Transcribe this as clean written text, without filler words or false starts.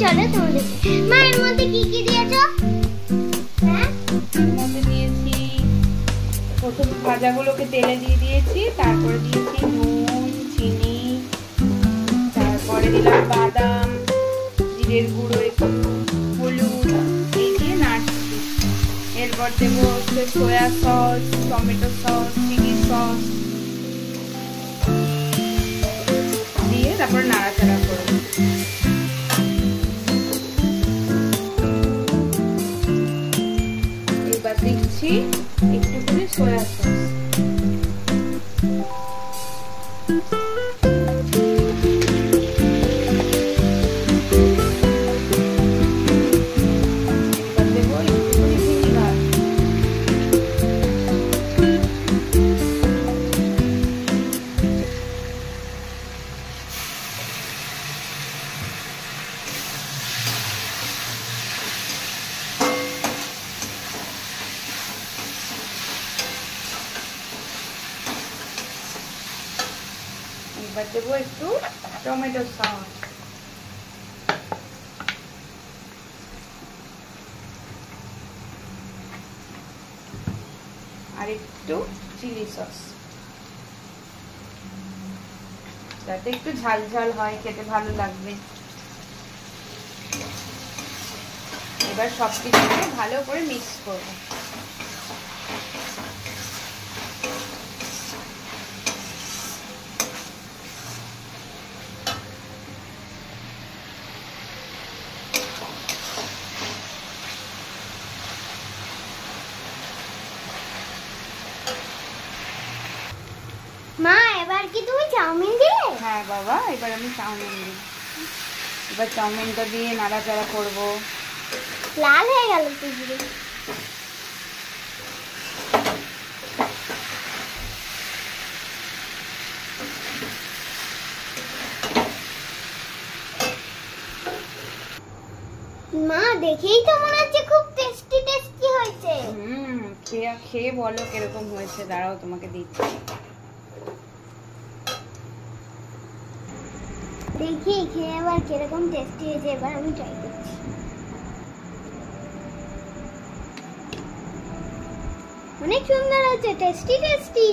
চলো তোমাদের মায়ের মধ্যে কি কি দিয়েছো? হ্যাঁ, এর মধ্যে দিয়েছি প্রথম ভাজাগুলোকে তেলে দিয়ে দিয়েছি, তারপরে দিয়েছি নুন, চিনি, তারপরে দিলাম বাদাম, জিরের গুঁড়ো, একটু হলুদ, এই দিয়ে নাড়ছি। এরপর দেবো হচ্ছে soya sauce, tomato sauce, chilli sauce দিয়ে তারপরে নাড়াচাড়া করবো। এবার দিচ্ছি একটু করে সয়া সস। এবার দেবো একটু টমেটো সস, আর একটু চিলি সস, যাতে একটু ঝাল ঝাল হয়, খেতে ভালো লাগবে। এবার সবকিছুকে ভালো করে মিক্স করবো। মা এবার কি তুমি চাউমিন দিলে? হ্যাঁ বাবা, এবার আমি চাউমিন দিই। এবার চাউমিনটা দিয়ে নাড়াচাড়া করবো। লাল হয়ে গেল তো পুরো। মা দেখেই তো মনে হচ্ছে খুব টেস্টি টেস্টি হয়েছে। খেয়ে বলো কিরকম হয়েছে। দাঁড়াও তোমাকে দিচ্ছি। দেখি খেয়ে আবার কিরকম টেস্টি হয়েছে। এবার আমি ট্রাই করছি। অনেক সুন্দর হয়েছে, টেস্টি টেস্টি।